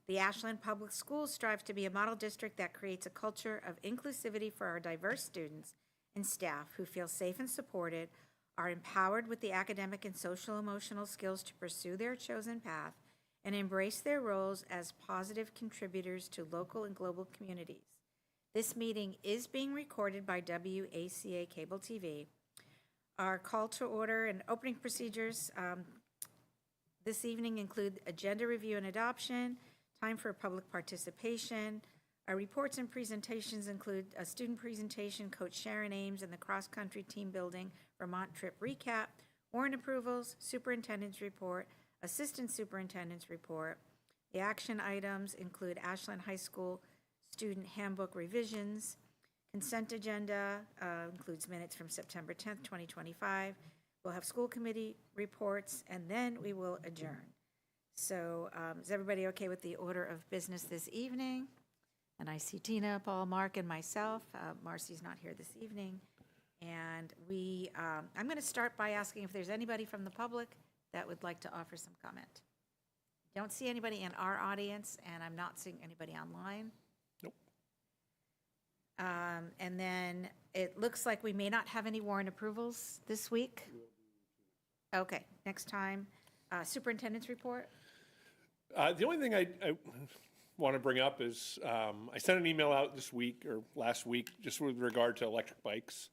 The Ashland Public Schools strive to be a model district that creates a culture of inclusivity for our diverse students and staff who feel safe and supported, are empowered with the academic and social emotional skills to pursue their chosen path, and embrace their roles as positive contributors to local and global communities. This meeting is being recorded by WACA Cable TV. Our call to order and opening procedures this evening include agenda review and adoption, time for public participation. Our reports and presentations include a student presentation, Coach Sharon Ames, and the cross-country team building Vermont trip recap, warrant approvals, superintendent's report, assistant superintendent's report. The action items include Ashland High School student handbook revisions. Consent agenda includes minutes from September 10th, 2025. We'll have school committee reports, and then we will adjourn. So is everybody okay with the order of business this evening? And I see Tina, Paul, Mark, and myself. Marcy's not here this evening. And I'm going to start by asking if there's anybody from the public that would like to offer some comment. Don't see anybody in our audience, and I'm not seeing anybody online. Nope. And then it looks like we may not have any warrant approvals this week. Okay, next time. Superintendent's report? The only thing I want to bring up is I sent an email out this week or last week just with regard to electric bikes.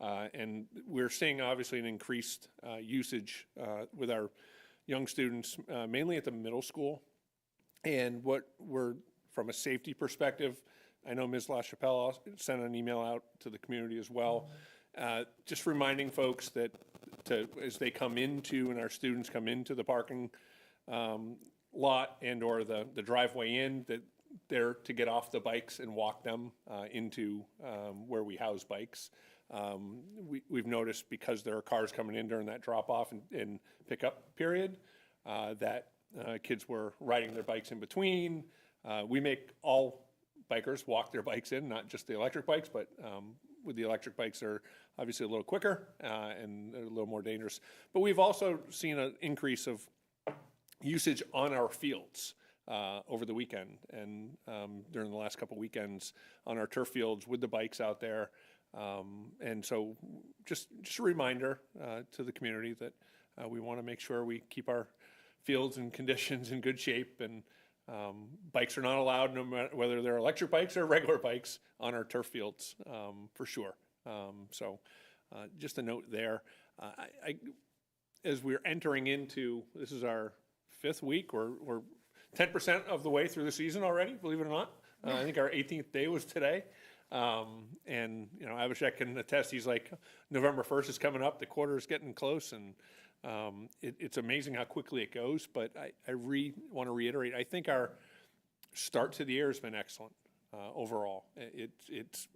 And we're seeing obviously an increased usage with our young students, mainly at the middle school. And what we're, from a safety perspective, I know Ms. LaChapelle sent an email out to the community as well, just reminding folks that as they come into and our students come into the parking lot and or the driveway in, that they're to get off the bikes and walk them into where we house bikes. We've noticed because there are cars coming in during that drop-off and pickup period that kids were riding their bikes in between. We make all bikers walk their bikes in, not just the electric bikes, but with the electric bikes, they're obviously a little quicker and they're a little more dangerous. But we've also seen an increase of usage on our fields over the weekend and during the last couple weekends on our turf fields with the bikes out there. And so just a reminder to the community that we want to make sure we keep our fields and conditions in good shape, and bikes are not allowed, no matter whether they're electric bikes or regular bikes, on our turf fields for sure. So just a note there. As we're entering into, this is our 5th week, we're 10% of the way through the season already, believe it or not. I think our 18th day was today. And, you know, Abhishek can attest, he's like, November 1st is coming up, the quarter is getting close, and it's amazing how quickly it goes. But I want to reiterate, I think our start to the year has been excellent overall. It's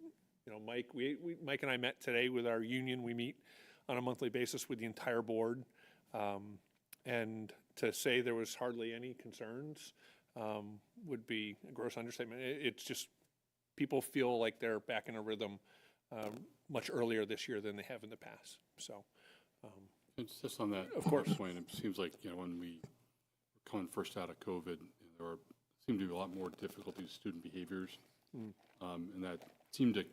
you know, Mike and I met today with our union. We meet on a monthly basis with the entire board. And to say there was hardly any concerns would be a gross understatement. It's just, people feel like they're back in a rhythm much earlier this year than they have in the past. So, it's just on that of course point. It seems like, you know, when we were coming first out of COVID, there seemed to be a lot more difficulty with student behaviors, and that seemed to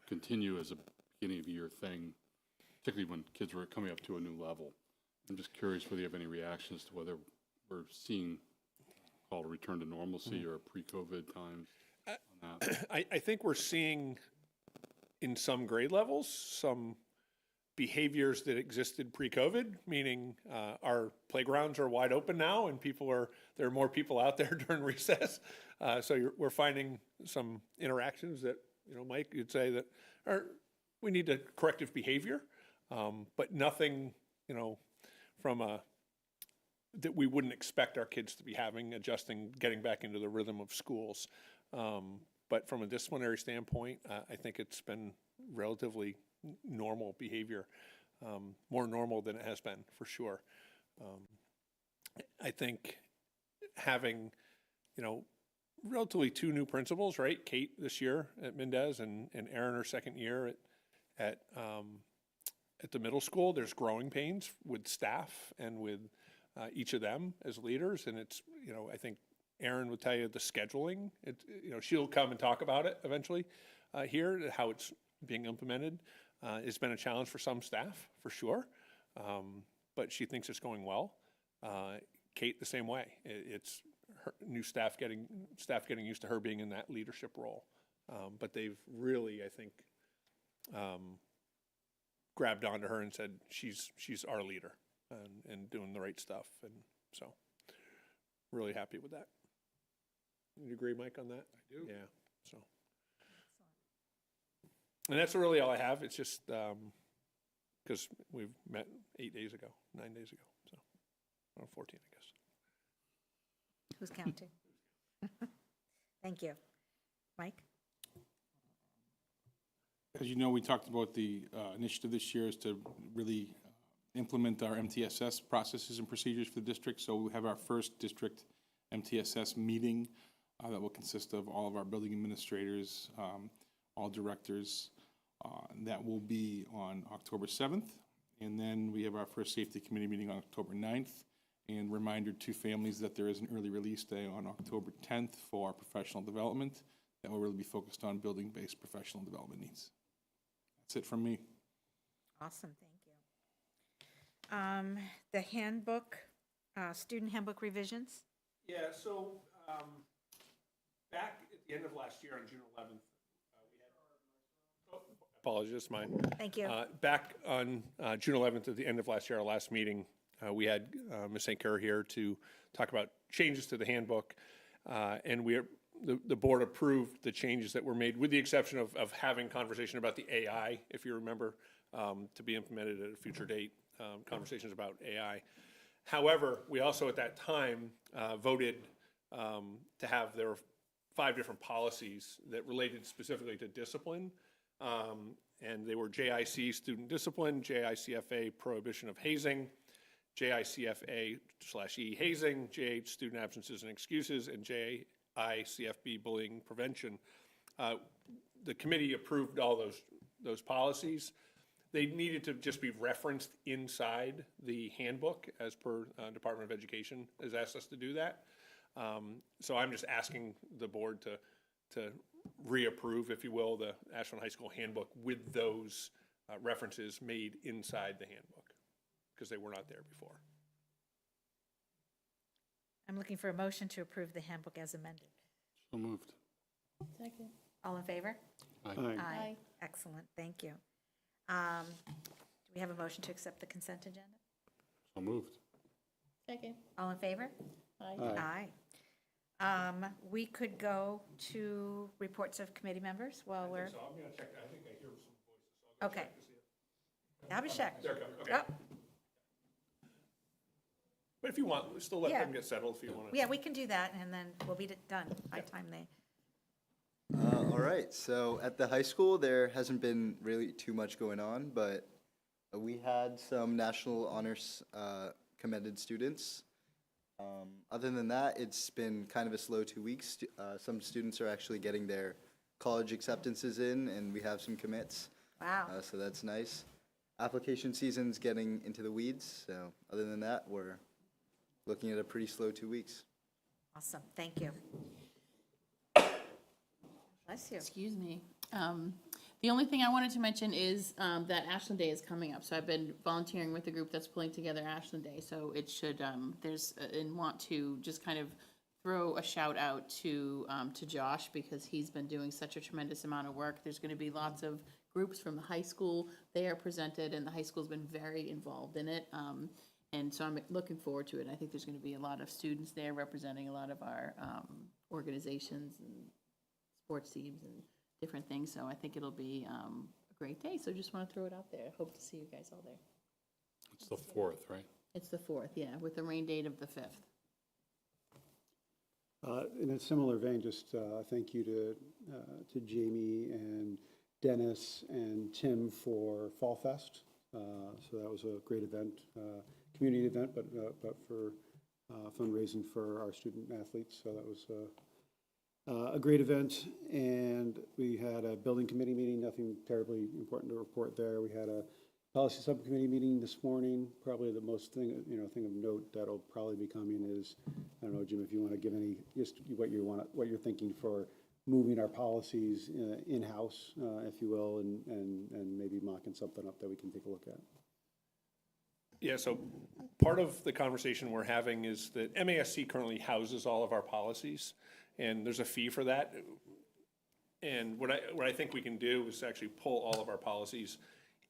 continue as a beginning of the year thing, particularly when kids were coming up to a new level. I'm just curious whether you have any reactions to whether we're seeing called a return to normalcy or pre-COVID times. I think we're seeing in some grade levels some behaviors that existed pre-COVID, meaning our playgrounds are wide open now and there are more people out there during recess. So we're finding some interactions that, you know, Mike, you'd say that we need a corrective behavior, but nothing, you know, from that we wouldn't expect our kids to be having, adjusting, getting back into the rhythm of schools. But from a disciplinary standpoint, I think it's been relatively normal behavior, more normal than it has been, for sure. I think having, you know, relatively 2 new principals, right? Kate this year at Mendez and Aaron her second year at the middle school. There's growing pains with staff and with each of them as leaders, and it's, you know, I think Erin would tell you the scheduling. She'll come and talk about it eventually here, how it's being implemented. It's been a challenge for some staff, for sure, but she thinks it's going well. Kate, the same way. It's her new staff getting used to her being in that leadership role. But they've really, I think, grabbed onto her and said she's our leader and doing the right stuff. And so really happy with that. You agree, Mike, on that? I do. Yeah, so. And that's really all I have. It's just because we've met 9 days ago, so 14, I guess. Who's counting? Thank you. Mike? As you know, we talked about the initiative this year is to really implement our MTSS processes and procedures for the district. So we have our first district MTSS meeting that will consist of all of our building administrators, all directors. That will be on October 7th. And then we have our first safety committee meeting on October 9th. And reminder to families that there is an early release day on October 10th for professional development that will really be focused on building-based professional development needs. That's it from me. Awesome, thank you. The handbook, student handbook revisions? Yeah, so back at the end of last year on June 11th, we had, apologies, mine. Thank you. Back on June 11th, at the end of last year, our last meeting, we had Ms. St. Kerr here to talk about changes to the handbook, and the board approved the changes that were made, with the exception of having conversation about the AI, if you remember, to be implemented at a future date, conversations about AI. However, we also at that time voted to have, there were 5 different policies that related specifically to discipline, and they were JIC, student discipline, JICFA, prohibition of hazing, JICFA/E, hazing, JH, student absences and excuses, and JICFB, bullying prevention. The committee approved all those policies. They needed to just be referenced inside the handbook as per Department of Education has asked us to do that. So I'm just asking the board to reapprove, if you will, the Ashland High School handbook with those references made inside the handbook, because they were not there before. I'm looking for a motion to approve the handbook as amended. So moved. Second. All in favor? Aye. Aye. Excellent, thank you. Do we have a motion to accept the consent agenda? So moved. Second. All in favor? Aye. Aye. We could go to reports of committee members while we're, So I'm gonna check, I think I hear some voices. So okay. Abhishek. There it comes, okay. Yep. But if you want, still let Yeah. them get settled if you want to. Yeah, we can do that, and then we'll be done by the time they, All right, so at the high school, there hasn't been really too much going on, but we had some national honors commended students. Other than that, it's been kind of a slow 2 weeks. Some students are actually getting their college acceptances in, and we have some commits, wow. so that's nice. Application season's getting into the weeds, so other than that, we're looking at a pretty slow 2 weeks. Awesome, thank you. Bless you. Excuse me. The only thing I wanted to mention is that Ashland Day is coming up. So I've been volunteering with the group that's pulling together Ashland Day. So it should, and want to just kind of throw a shout out to Josh, because he's been doing such a tremendous amount of work. There's going to be lots of groups from the high school. They are presented, and the high school's been very involved in it. And so I'm looking forward to it. I think there's going to be a lot of students there representing a lot of our organizations and sports teams and different things. So I think it'll be a great day. So just want to throw it out there. Hope to see you guys all there. It's the 4th, right? It's the 4th, yeah, with the rain date of the 5th. In a similar vein, just thank you to Jamie and Dennis and Tim for Fall Fest. So that was a great event, community event, but for fundraising for our student athletes. So that was a great event. And we had a building committee meeting, nothing terribly important to report there. We had Policy Subcommittee meeting this morning. Probably the most thing of note that'll probably be coming is, I don't know, Jim, if you want to give any, just what you're thinking for moving our policies in-house, if you will, and maybe mocking something up that we can take a look at. Yeah, so part of the conversation we're having is that MASC currently houses all of our policies, and there's a fee for that. And what I think we can do is actually pull all of our policies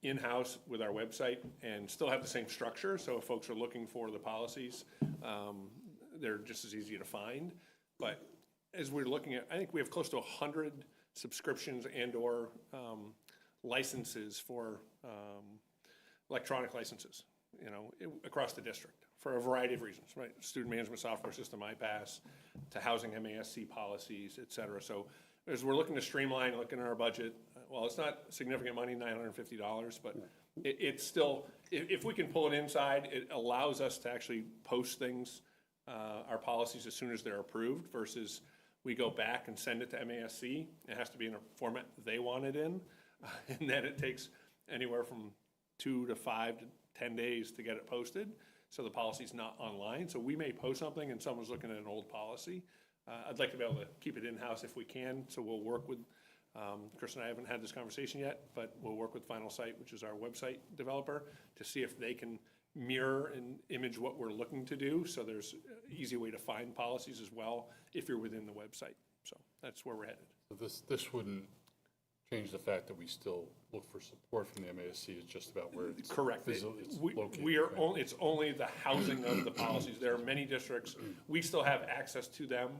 in-house with our website and still have the same structure. So if folks are looking for the policies, they're just as easy to find. But as we're looking at, I think we have close to 100 subscriptions and/or licenses for electronic licenses, across the district for a variety of reasons, right? Student management software system, iPass, to housing MASC policies, et cetera. So as we're looking to streamline, looking at our budget, well, it's not significant money, $950, but it's still, if we can pull it inside, it allows us to actually post things, our policies as soon as they're approved versus we go back and send it to MASC. It has to be in a format they want it in. And then it takes anywhere from 2 to 5 to 10 days to get it posted. So the policy's not online. So we may post something and someone's looking at an old policy. I'd like to be able to keep it in-house if we can. So we'll work with, Chris and I haven't had this conversation yet, but we'll work with Final Sight, which is our website developer, to see if they can mirror and image what we're looking to do. So there's an easy way to find policies as well if you're within the website. So that's where we're headed. So this wouldn't change the fact that we still look for support from the MASC. It's just about where it's Correct. it's We located. are only, it's only the housing of the policies. There are many districts, we still have access to them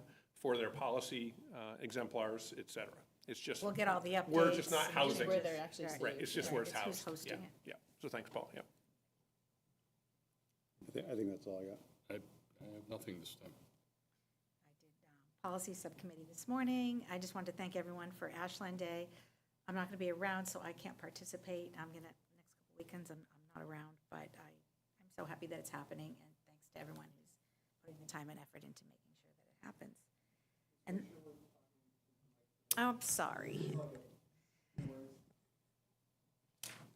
for their policy exemplars, et cetera. It's just, We'll get all the updates. we're just not housing. Where they're actually Right. Right, it's just where it's It's who's housed. hosting Yeah, it. yeah. So thanks, Paul, yeah. I think that's all I got. I have nothing this time. Policy Subcommittee this morning. I just wanted to thank everyone for Ashland Day. I'm not going to be around, so I can't participate. I'm going to, next couple weekends, I'm not around, but I'm so happy that it's happening, and thanks to everyone who's putting the time and effort into making sure that it happens. And, oh, I'm sorry.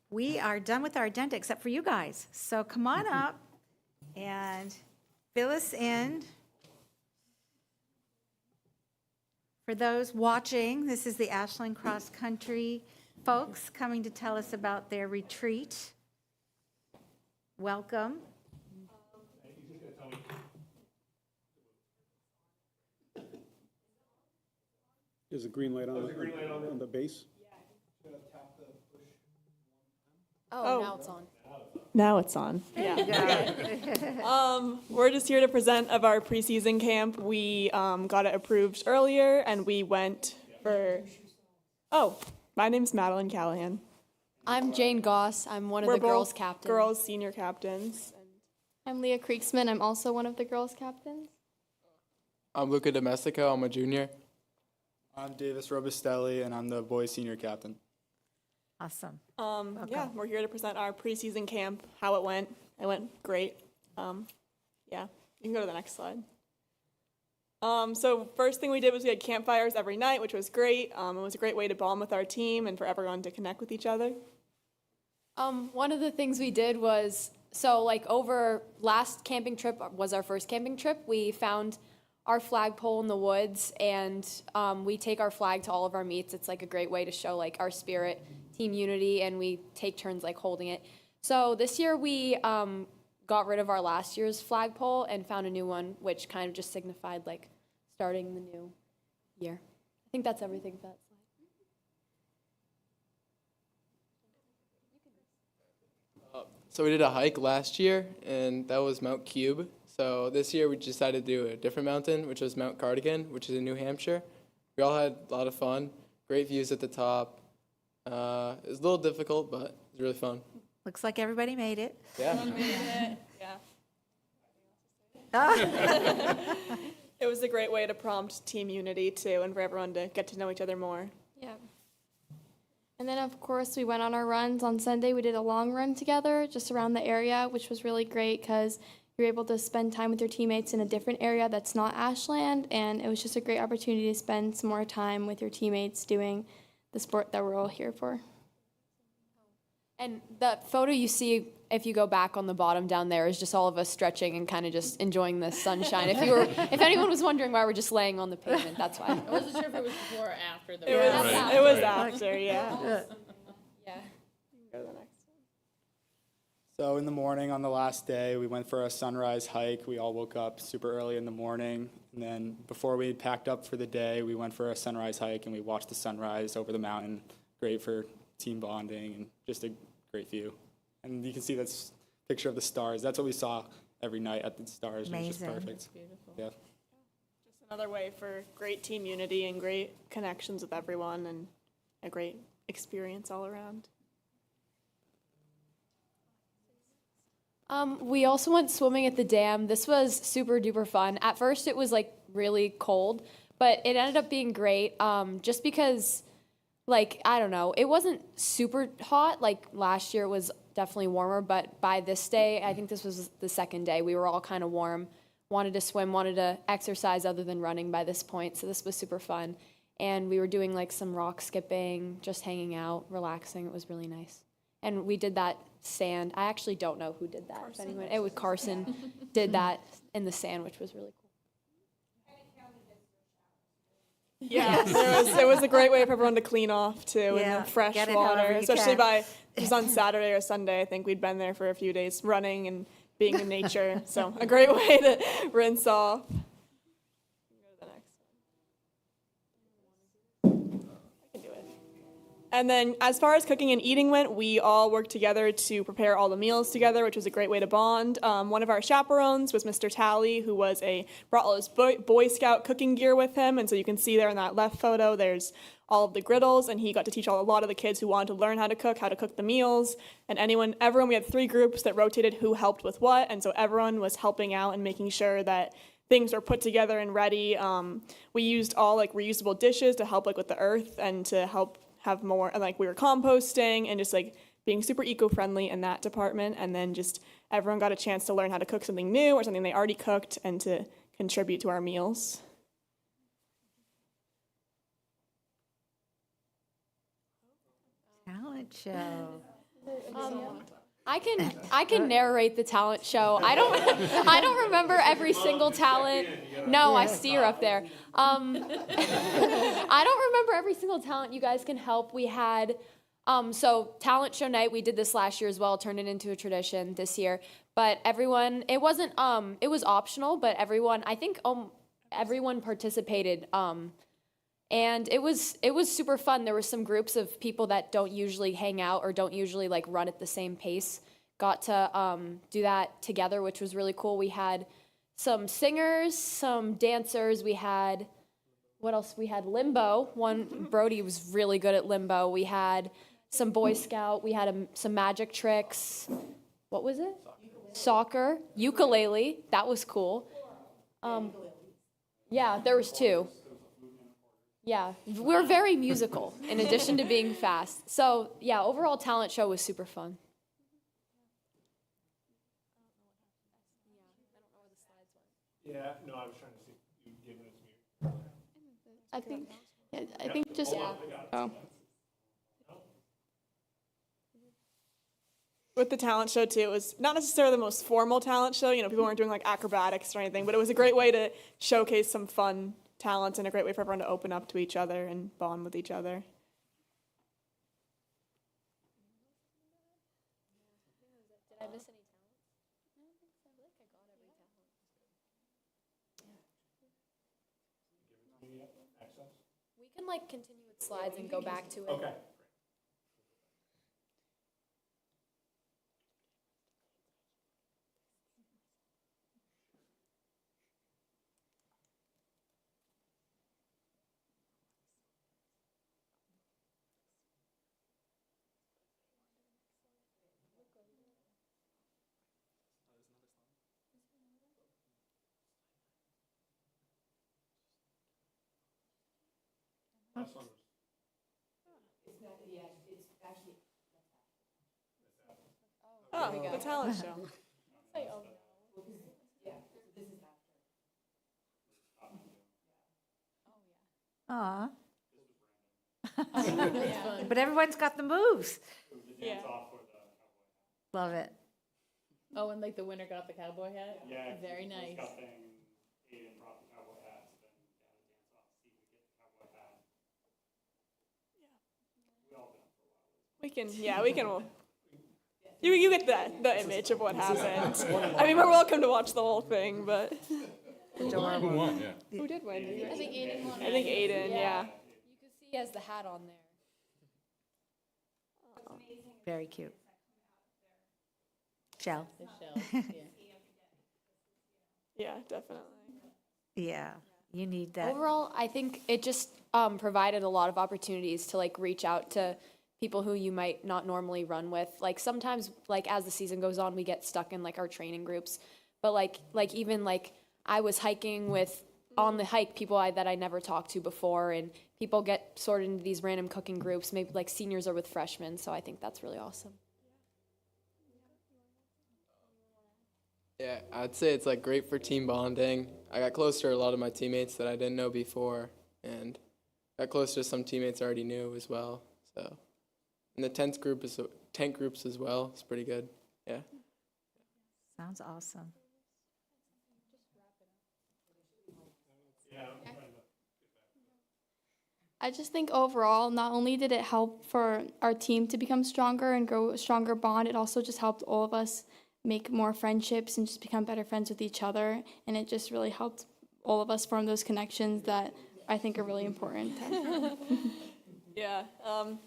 We are done with our agenda, except for you guys. So come on up and fill us in. For those watching, this is the Ashland Cross Country folks coming to tell us about their retreat. Welcome. Is the green light on the base? Oh, now it's on. Now it's on. Yeah. We're just here to present of our preseason camp. We got it approved earlier, and we went for. Oh, my name's Madeline Callahan. I'm Jane Goss. I'm one of We're the girls' both captains. girls senior captains. I'm Leah Creeksman. I'm also one of the girls' captains. I'm Luca Domestico. I'm a junior. I'm Davis Robustelli, and I'm the boys' senior captain. Awesome. Yeah, we're here to present our preseason camp, how it went. It went great. Yeah, you can go to the next slide. So first thing we did was we had campfires every night, which was great. It was a great way to bond with our team and for everyone to connect with each other. One of the things we did was, over last camping trip was our first camping trip. We found our flagpole in the woods, and we take our flag to all of our meets. It's like a great way to show our spirit, team unity, and we take turns holding it. So this year we got rid of our last year's flagpole and found a new one, which kind of just signified starting the new year. I think that's everything for that slide. So we did a hike last year, and that was Mount Cube. So this year we decided to do a different mountain, which was Mount Cardigan, which is in New Hampshire. We all had a lot of fun. Great views at the top. It was a little difficult, but it was really fun. Looks like everybody made it. Yeah. Yeah. It was a great way to prompt team unity too, and for everyone to get to know each other more. Yeah. And then, of course, we went on our runs. On Sunday, we did a long run together just around the area, which was really great because you're able to spend time with your teammates in a different area that's not Ashland, and it was just a great opportunity to spend some more time with your teammates doing the sport that we're all here for. And the photo you see, if you go back on the bottom down there, is just all of us stretching and kind of just enjoying the sunshine. If anyone was wondering why we're just laying on the pavement, that's why. I wasn't sure if it was before or after the. It was after, yeah. Yeah. Go to the next one. So in the morning on the last day, we went for a sunrise hike. We all woke up super early in the morning. And then before we packed up for the day, we went for a sunrise hike and we watched the sunrise over the mountain. Great for team bonding and just a great view. And you can see this picture of the stars. That's what we saw every night at the stars. And it was just Amazing. perfect. Beautiful. Yeah. Just another way for great team unity and great connections with everyone and a great experience all around. We also went swimming at the dam. This was super duper fun. At first it was like really cold, but it ended up being great. Just because, like, I don't know, it wasn't super hot. Like last year it was definitely warmer, but by this day, I think this was the second day, we were all kind of warm, wanted to swim, wanted to exercise other than running by this point. So this was super fun. And we were doing like some rock skipping, just hanging out, relaxing. It was really nice. And we did that sand. I actually don't know who did that. If anyone, it was Carson did that in the sand, which was really cool. Yeah, it was a great way for everyone to clean off too, Yeah, and the fresh get it however water, you especially can. it was on Saturday or Sunday. I think we'd been there for a few days running and being in nature. So a great way to rinse off. Go to the next one. I can do it. And then as far as cooking and eating went, we all worked together to prepare all the meals together, which was a great way to bond. One of our chaperones was Mr. Talley, who brought all his Boy Scout cooking gear with him. And so you can see there in that left photo, there's all of the griddles, and he got to teach a lot of the kids who wanted to learn how to cook the meals. And everyone, we had 3 groups that rotated who helped with what. And so everyone was helping out and making sure that things were put together and ready. We used all like reusable dishes to help like with the earth and to help have more, and like we were composting and just like being super eco-friendly in that department. And then just everyone got a chance to learn how to cook something new or something they already cooked and to contribute to our meals. Talent show. I can narrate the talent show. I don't remember every single talent. No, I steer up there. I don't remember every single talent. You guys can help. We had so talent show night. We did this last year as well. Turned it into a tradition this year. But everyone, it wasn't. It was optional. But everyone, I think, everyone participated. And it was super fun. There were some groups of people that don't usually hang out or don't usually like run at the same pace. Got to do that together, which was really cool. We had some singers, some dancers. We had, what else? We had limbo. Brody was really good at limbo. We had some Boy Scout. We had some magic tricks. What was it? Soccer. Ukulele. That was cool. Yeah, there was 2. Yeah, we're very musical in addition to being fast. So yeah, overall talent show was super fun. Yeah, no, I was trying to see, you giving it to me. I think just, oh. With the talent show too, it was not necessarily the most formal talent show. You know, people weren't doing like acrobatics or anything, but it was a great way to showcase some fun talents and a great way for everyone to open up to each other and bond with each other. Did I miss any talent? I don't think so. I feel like I got every talent. We can like continue with slides and go back to it. Okay. Oh, the talent show. Aw. But everyone's got the moves. Yeah. Love it. Oh, and like the winner got the cowboy hat? Yeah. Very nice. We can, you get the image of what happened. I mean, we're welcome to watch the whole thing, but. Adorable. Who won, yeah. Who did win? I think Aiden won. I think Aiden, yeah. You can see he has the hat on there. Very cute. Shell. The shell, yeah. Yeah, definitely. Yeah, you need that. Overall, I think it just provided a lot of opportunities to like reach out to people who you might not normally run with. Like sometimes, like as the season goes on, we get stuck in like our training groups. But like even like I was hiking with on the hike people that I never talked to before, and people get sorted into these random cooking groups. Maybe like seniors are with freshmen, so I think that's really awesome. Yeah, I'd say it's like great for team bonding. I got closer to a lot of my teammates that I didn't know before, and got closer to some teammates I already knew as well. So, and the tent groups as well. It's pretty good. Yeah. Sounds awesome. I just think overall, not only did it help for our team to become stronger and grow a stronger bond, it also just helped all of us make more friendships and just become better friends with each other. And it just really helped all of us form those connections that I think are really important. Yeah,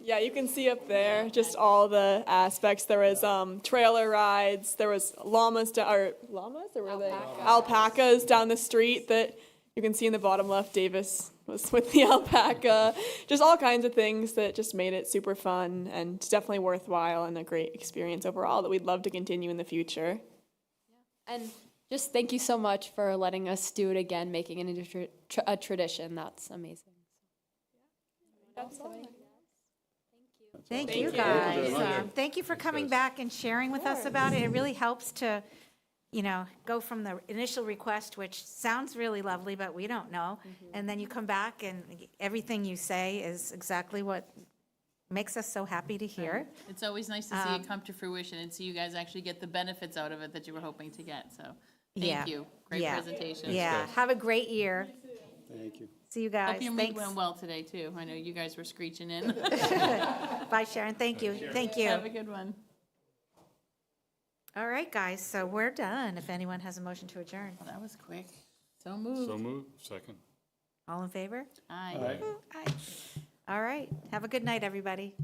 you can see up there just all the aspects. There was trailer rides, there was llamas, or were they? Alpacas down the street that you can see in the bottom left. Davis was with the alpaca. Just all kinds of things that just made it super fun and definitely worthwhile and a great experience overall that we'd love to continue in the future. And just thank you so much for letting us do it again, making it into a tradition. That's amazing. Thank you guys. Thank you for coming back and sharing with us about it. It really helps to, go from the initial request, which sounds really lovely, but we don't know. And then you come back and everything you say is exactly what makes us so happy to hear. It's always nice to see it come to fruition and see you guys actually get the benefits out of it that you were hoping to get. So thank you. Great presentation. Yeah, have a great year. Thank you. See you guys. Hope your meet went well today, too. I know you guys were screeching in. Bye, Sharon. Thank you. Thank you. Have a good one. All right, guys, so we're done. If anyone has a motion to adjourn. Well, that was quick. So moved. So moved, second. All in favor? Aye. Aye. Aye. All right. Have a good night, everybody.